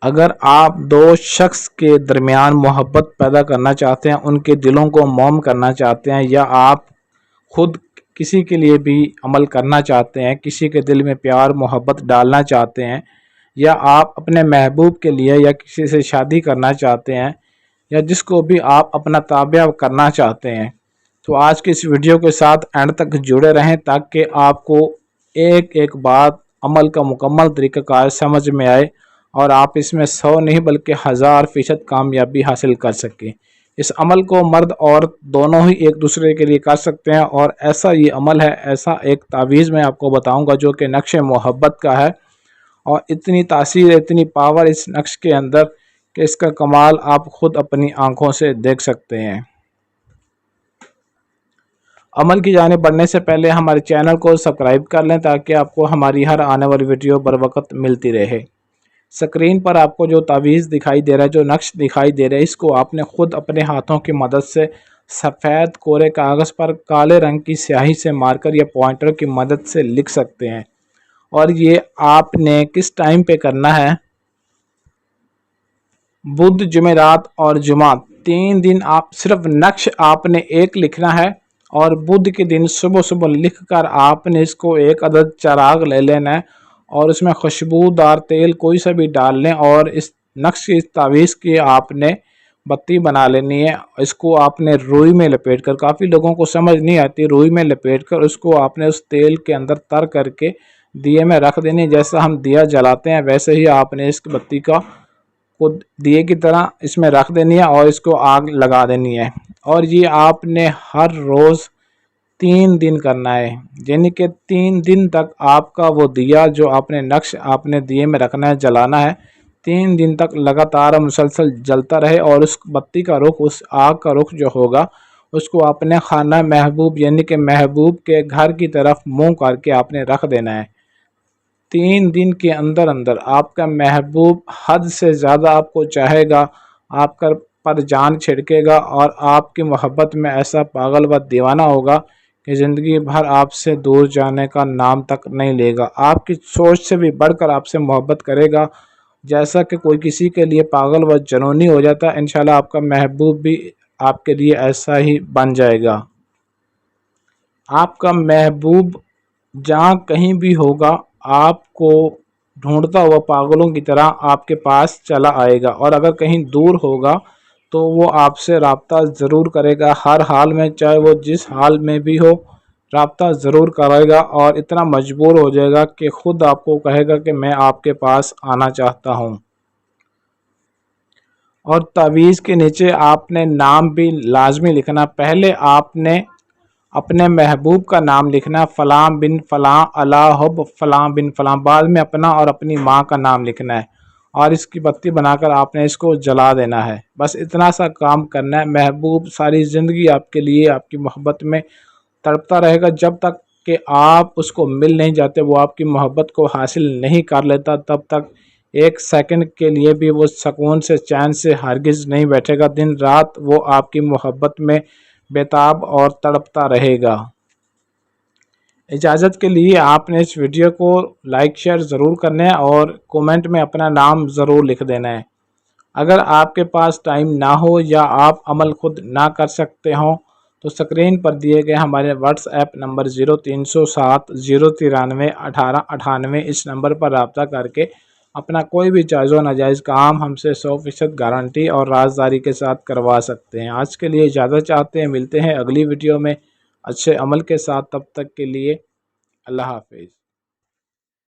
اگر آپ دو شخص کے درمیان محبت پیدا کرنا چاہتے ہیں، ان کے دلوں کو موم کرنا چاہتے ہیں، یا آپ خود کسی کے لیے بھی عمل کرنا چاہتے ہیں، کسی کے دل میں پیار محبت ڈالنا چاہتے ہیں، یا آپ اپنے محبوب کے لیے یا کسی سے شادی کرنا چاہتے ہیں، یا جس کو بھی آپ اپنا تابع کرنا چاہتے ہیں، تو آج کی اس ویڈیو کے ساتھ اینڈ تک جڑے رہیں تاکہ آپ کو ایک ایک بات عمل کا مکمل طریقہ کار سمجھ میں آئے اور آپ اس میں 100 نہیں بلکہ 1000% کامیابی حاصل کر سکیں۔ اس عمل کو مرد اور دونوں ہی ایک دوسرے کے لیے کر سکتے ہیں، اور ایسا یہ عمل ہے، ایسا ایک تعویذ میں آپ کو بتاؤں گا جو کہ نقش محبت کا ہے، اور اتنی تاثیر اتنی پاور اس نقش کے اندر کہ اس کا کمال آپ خود اپنی آنکھوں سے دیکھ سکتے ہیں۔ عمل کی جانب بڑھنے سے پہلے ہمارے چینل کو سبسکرائب کر لیں تاکہ آپ کو ہماری ہر آنے والی ویڈیو بر وقت ملتی رہے۔ سکرین پر آپ کو جو تعویذ دکھائی دے رہا ہے، جو نقش دکھائی دے رہا ہے، اس کو آپ نے خود اپنے ہاتھوں کی مدد سے سفید کورے کاغذ پر کالے رنگ کی سیاہی سے مار کر یا پوائنٹر کی مدد سے لکھ سکتے ہیں۔ اور یہ آپ نے کس ٹائم پہ کرنا ہے؟ بدھ، جمعرات اور جمعہ، 3 دن آپ صرف نقش آپ نے ایک لکھنا ہے، اور بدھ کے دن صبح صبح لکھ کر آپ نے اس کو ایک عدد چراغ لے لینا ہے اور اس میں خوشبودار تیل کوئی سا بھی ڈال لیں، اور اس نقش کی تعویذ کی آپ نے بتی بنا لینی ہے۔ اس کو آپ نے روئی میں لپیٹ کر، کافی لوگوں کو سمجھ نہیں آتی، روئی میں لپیٹ کر اس کو آپ نے اس تیل کے اندر تر کر کے دیے میں رکھ دینی ہے۔ جیسا ہم دیا جلاتے ہیں ویسے ہی آپ نے اس بتی کا دیے کی طرح اس میں رکھ دینی ہے اور اس کو آگ لگا دینی ہے، اور یہ آپ نے ہر روز 3 دن کرنا ہے، یعنی کہ 3 دن تک آپ کا وہ دیا جو آپ نے نقش آپ نے دیے میں رکھنا ہے، جلانا ہے، 3 دن تک لگاتار مسلسل جلتا رہے، اور اس بتی کا رخ، اس آگ کا رخ جو ہوگا اس کو آپ نے خانہ محبوب یعنی کہ محبوب کے گھر کی طرف منہ کر کے آپ نے رکھ دینا ہے۔ 3 دن کے اندر اندر آپ کا محبوب حد سے زیادہ آپ کو چاہے گا، آپ پر جان چھڑکے گا، اور آپ کی محبت میں ایسا پاگل و دیوانہ ہوگا کہ زندگی بھر آپ سے دور جانے کا نام تک نہیں لے گا، آپ کی سوچ سے بھی بڑھ کر آپ سے محبت کرے گا۔ جیسا کہ کوئی کسی کے لیے پاگل و جنونی ہو جاتا ہے، انشاءاللہ آپ کا محبوب بھی آپ کے لیے ایسا ہی بن جائے گا۔ آپ کا محبوب جہاں کہیں بھی ہوگا آپ کو ڈھونڈتا ہوا پاگلوں کی طرح آپ کے پاس چلا آئے گا، اور اگر کہیں دور ہوگا تو وہ آپ سے رابطہ ضرور کرے گا، ہر حال میں، چاہے وہ جس حال میں بھی ہو، رابطہ ضرور کرے گا، اور اتنا مجبور ہو جائے گا کہ خود آپ کو کہے گا کہ میں آپ کے پاس آنا چاہتا ہوں۔ اور تعویذ کے نیچے آپ نے نام بھی لازمی لکھنا، پہلے آپ نے اپنے محبوب کا نام لکھنا، فلاں بن فلاں علی حب فلاں بن فلاں، بعد میں اپنا اور اپنی ماں کا نام لکھنا ہے، اور اس کی بتی بنا کر آپ نے اس کو جلا دینا ہے۔ بس اتنا سا کام کرنا ہے، محبوب ساری زندگی آپ کے لیے آپ کی محبت میں تڑپتا رہے گا، جب تک کہ آپ اس کو مل نہیں جاتے، وہ آپ کی محبت کو حاصل نہیں کر لیتا، تب تک 1 سیکنڈ کے لیے بھی وہ سکون سے چین سے ہرگز نہیں بیٹھے گا، دن رات وہ آپ کی محبت میں بےتاب اور تڑپتا رہے گا۔ اجازت کے لیے آپ نے اس ویڈیو کو لائک شیئر ضرور کرنا ہے، اور کومنٹ میں اپنا نام ضرور لکھ دینا ہے۔ اگر آپ کے پاس ٹائم نہ ہو یا آپ عمل خود نہ کر سکتے ہوں تو سکرین پر دیے گئے ہمارے واٹس ایپ نمبر 0307 093 1898 اس نمبر پر رابطہ کر کے اپنا کوئی بھی جائز و ناجائز کام ہم سے 100% گارنٹی اور رازداری کے ساتھ کروا سکتے ہیں۔ آج کے لیے اجازت چاہتے ہیں، ملتے ہیں اگلی ویڈیو میں اچھے عمل کے ساتھ، تب تک کے لیے اللہ حافظ۔